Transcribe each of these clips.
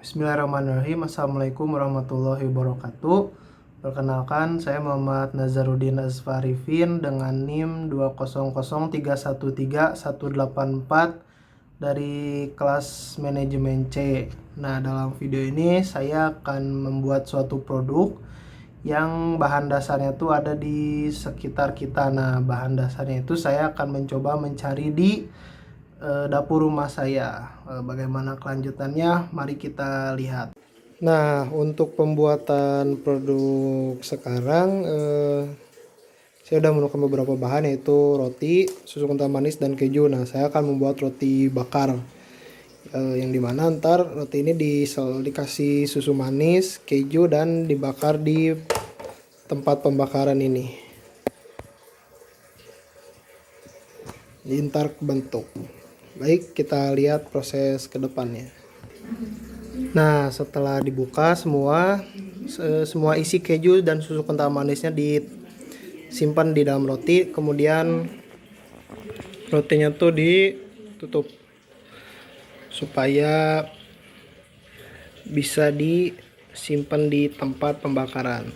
Bismillahirrahmanirrahim. Assalamualaikum warahmatullahi wabarakatuh. Perkenalkan, saya Muhammad Nazaruddin Azfarifin dengan NIM 200313184 dari kelas manajemen C. Nah, dalam video ini saya akan membuat suatu produk yang bahan dasarnya itu ada di sekitar kita. Nah, bahan dasarnya itu saya akan mencoba mencari di dapur rumah saya. Bagaimana kelanjutannya? Mari kita lihat. Nah, untuk pembuatan produk sekarang saya sudah menemukan beberapa bahan, yaitu roti, susu kental manis, dan keju. Nah, saya akan membuat roti bakar, yang dimana ntar roti ini dikasih susu manis, keju, dan dibakar di tempat pembakaran ini. Jadi ntar bentuk. Baik, kita lihat proses ke depannya. Nah, setelah dibuka semua isi keju dan susu kental manisnya disimpan di dalam roti. Kemudian rotinya tuh ditutup supaya bisa disimpan di tempat pembakaran.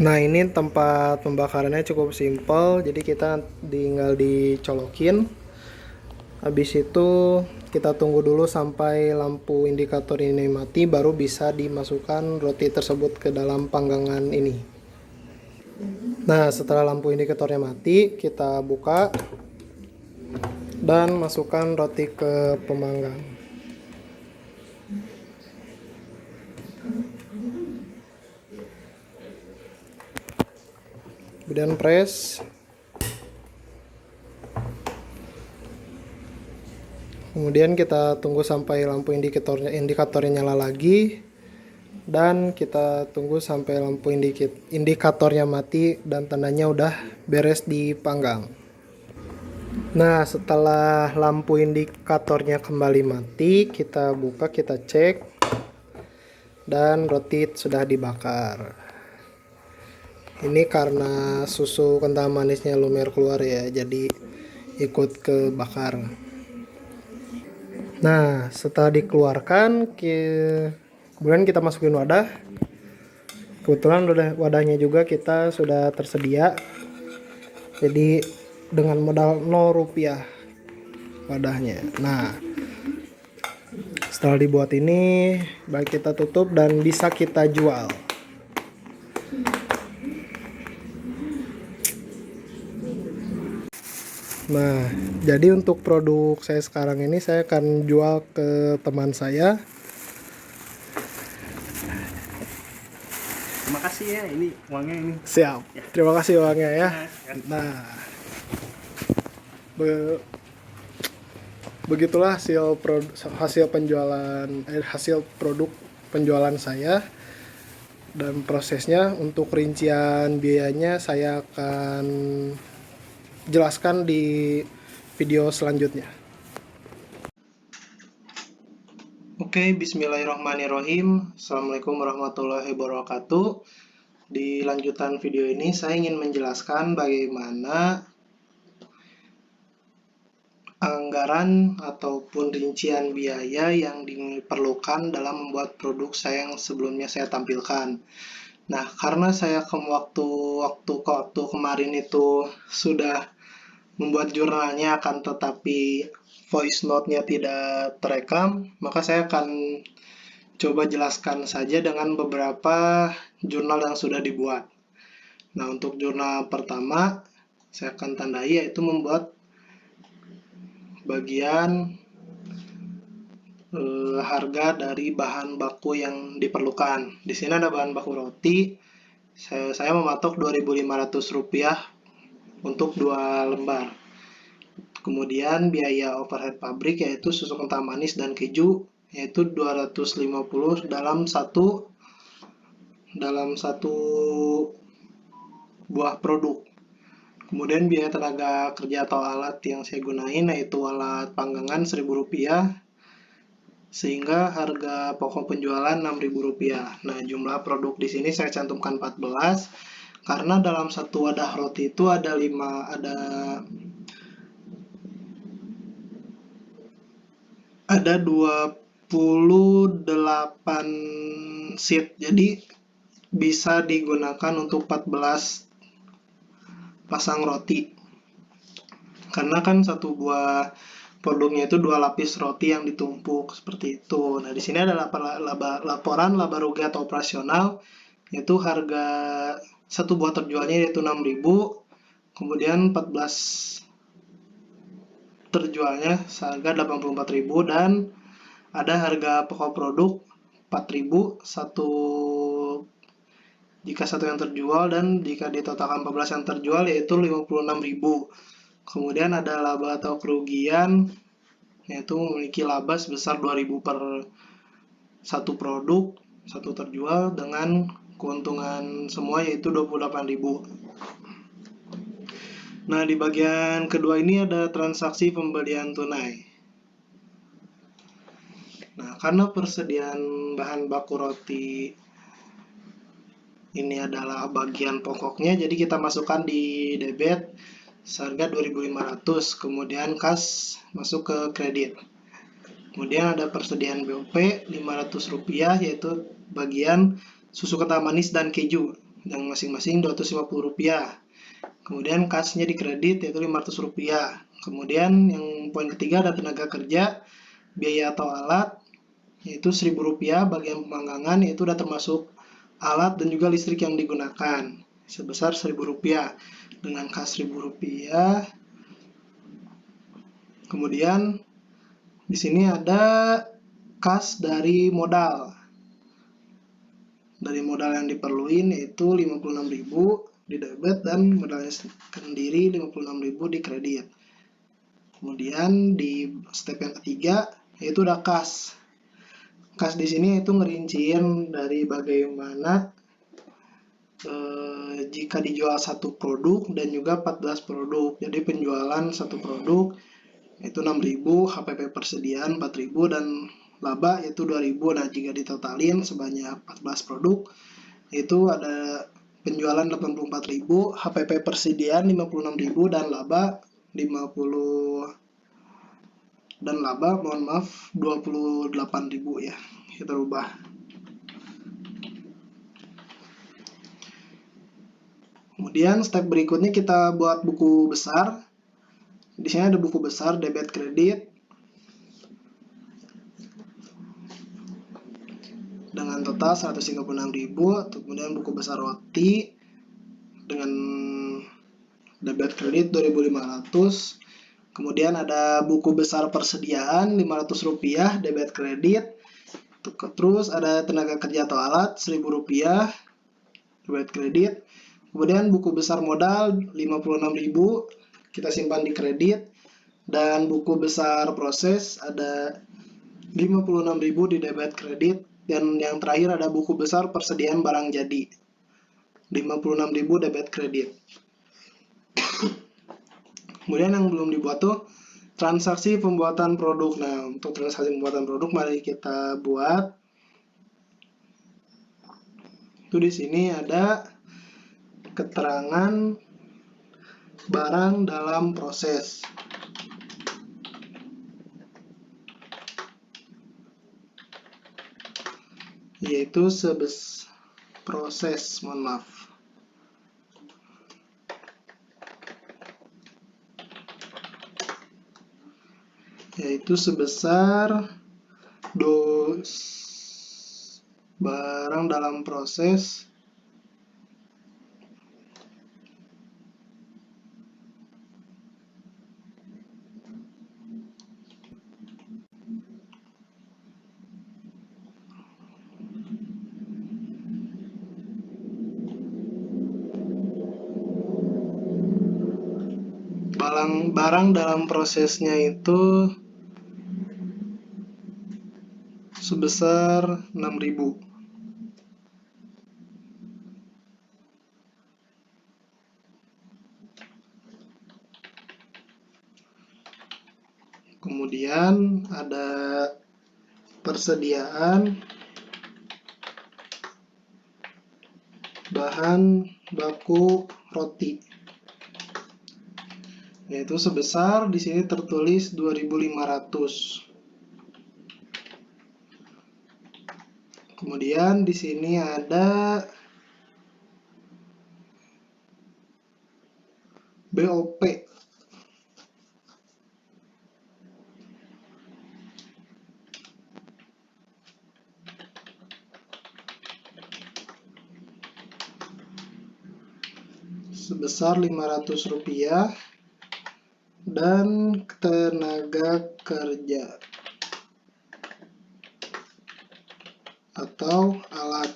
Nah, ini tempat pembakarannya cukup simpel, jadi kita tinggal dicolokin. Habis itu kita tunggu dulu sampai lampu indikator ini mati, baru bisa dimasukkan roti tersebut ke dalam panggangan ini. Nah, setelah lampu indikatornya mati, kita buka dan masukkan roti ke pemanggang. Kemudian press. Kemudian kita tunggu sampai lampu indikatornya nyala lagi, dan kita tunggu sampai lampu indikatornya mati dan tandanya udah beres dipanggang. Nah, setelah lampu indikatornya kembali mati, kita buka, kita cek, dan roti sudah dibakar. Ini karena susu kental manisnya lumer keluar ya, jadi ikut kebakar. Nah, setelah dikeluarkan, kemudian kita masukin wadah. Kebetulan wadahnya juga kita sudah tersedia, jadi dengan modal 0 rupiah wadahnya. Nah, setelah dibuat ini, baik kita tutup dan bisa kita jual. Nah, jadi untuk produk saya sekarang ini saya akan jual ke teman saya. Terima kasih ya, ini uangnya ini. Siap. Ya. Terima kasih uangnya ya. Nah, begitulah hasil produk penjualan saya, dan prosesnya untuk rincian biayanya saya akan jelaskan di video selanjutnya. Oke, bismillahirrahmanirrahim. Assalamualaikum warahmatullahi wabarakatuh. Di lanjutan video ini saya ingin menjelaskan bagaimana anggaran ataupun rincian biaya yang diperlukan dalam membuat produk saya yang sebelumnya saya tampilkan. Nah, karena saya waktu kemarin itu sudah membuat jurnalnya, akan tetapi voice note-nya tidak terekam, maka saya akan coba jelaskan saja dengan beberapa jurnal yang sudah dibuat. Nah, untuk jurnal pertama saya akan tandai, yaitu membuat bagian harga dari bahan baku yang diperlukan. Di sini ada bahan baku roti. Saya mematok Rp2.500 untuk 2 lembar. Kemudian biaya overhead pabrik, yaitu susu kental manis dan keju, yaitu 250 dalam satu buah produk. Kemudian biaya tenaga kerja atau alat yang saya gunain, yaitu alat panggangan Rp1.000, sehingga harga pokok penjualan Rp6.000. Nah, jumlah produk di sini saya cantumkan 14, karena dalam satu wadah roti itu ada 2 sheet. Jadi bisa digunakan untuk 14 pasang roti. Karena kan satu buah produknya itu 2 lapis roti yang ditumpuk seperti itu. Nah, di sini ada laporan laba rugi atau operasional, yaitu harga satu buah terjualnya yaitu 6.000, kemudian 14 terjualnya seharga 84.000, dan ada harga pokok produk 4.000 jika satu yang terjual, dan jika ditotalkan 14 yang terjual yaitu 56.000. Kemudian ada laba atau kerugian, yaitu memiliki laba sebesar 2.000 per satu produk, satu terjual, dengan keuntungan semua yaitu 28.000. Nah, di bagian kedua ini ada transaksi pembelian tunai. Nah, karena persediaan bahan baku roti ini adalah bagian pokoknya, jadi kita masukkan di debit seharga 2.500, kemudian kas masuk ke kredit. Kemudian ada persediaan BOP Rp500, yaitu bagian susu kental manis dan keju yang masing-masing Rp250. Kemudian kasnya di kredit yaitu Rp500. Kemudian yang poin ketiga ada tenaga kerja, biaya atau alat yaitu Rp1.000, bagian pemanggangan yaitu sudah termasuk alat dan juga listrik yang digunakan sebesar Rp1.000 dengan kas Rp1.000. Kemudian di sini ada kas dari modal. Dari modal yang diperluin yaitu 56.000 di debit dan modalnya sendiri 56.000 di kredit. Kemudian di step yang ketiga yaitu ada kas. Kas di sini itu ngerinciin dari bagaimana jika dijual satu produk dan juga 14 produk. Jadi penjualan satu produk itu 6.000, HPP persediaan 4.000, dan laba yaitu 2.000. Nah, jika ditotalin sebanyak 14 produk itu ada penjualan 84.000, HPP persediaan 56.000, dan laba 28.000 ya. Kita ubah. Kemudian step berikutnya kita buat buku besar. Di sini ada buku besar debit kredit dengan total 136.000. Kemudian buku besar roti dengan debit kredit 2.500. Kemudian ada buku besar persediaan Rp500 debit kredit. Terus ada tenaga kerja atau alat Rp1.000 debit kredit. Kemudian buku besar modal 56.000 kita simpan di kredit, dan buku besar proses ada 56.000 di debit kredit, dan yang terakhir ada buku besar persediaan barang jadi 56.000 debit kredit. Kemudian yang belum dibuat tuh transaksi pembuatan produk. Nah, untuk transaksi pembuatan produk mari kita buat. Itu di sini ada keterangan barang dalam proses. Yaitu proses, mohon maaf. Yaitu sebesar barang dalam proses barang dalam prosesnya itu sebesar 6.000. Kemudian ada persediaan bahan baku roti, yaitu sebesar di sini tertulis 2.500. Kemudian di sini ada BOP. Sebesar Rp500 dan tenaga kerja atau alat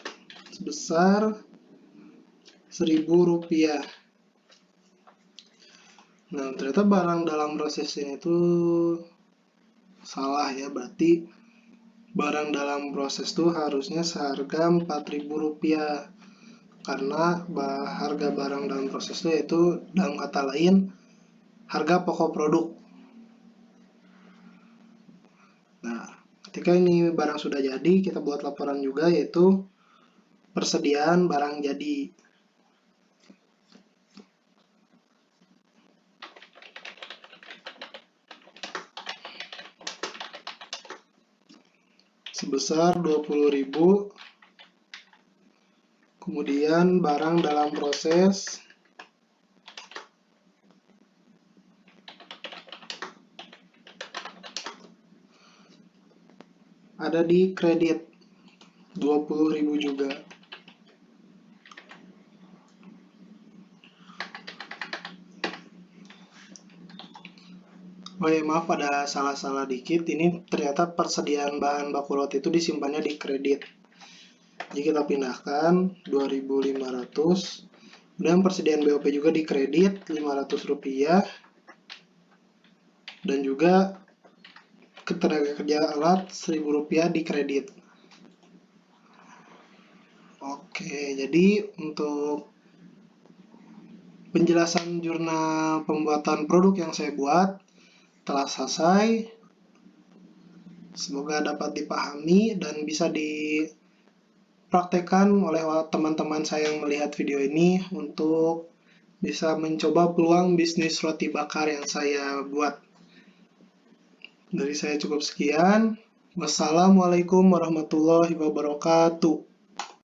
sebesar Rp1.000. Nah, ternyata barang dalam proses ini tuh salah ya, berarti barang dalam proses tuh harusnya seharga Rp4.000 karena harga barang dalam proses itu dalam kata lain harga pokok produk. Nah, ketika ini barang sudah jadi, kita buat laporan juga yaitu persediaan barang jadi. Sebesar 20.000. Kemudian barang dalam proses ada di kredit 20.000 juga. Oh ya, maaf ada salah-salah dikit. Ini ternyata persediaan bahan baku roti itu disimpannya di kredit. Jadi kita pindahkan 2.500. Dan persediaan BOP juga di kredit Rp500. Dan juga tenaga kerja alat Rp1.000 di kredit. Oke, jadi untuk penjelasan jurnal pembuatan produk yang saya buat telah selesai. Semoga dapat dipahami dan bisa dipraktekkan oleh teman-teman saya yang melihat video ini untuk bisa mencoba peluang bisnis roti bakar yang saya buat. Dari saya cukup sekian. Wassalamualaikum warahmatullahi wabarakatuh.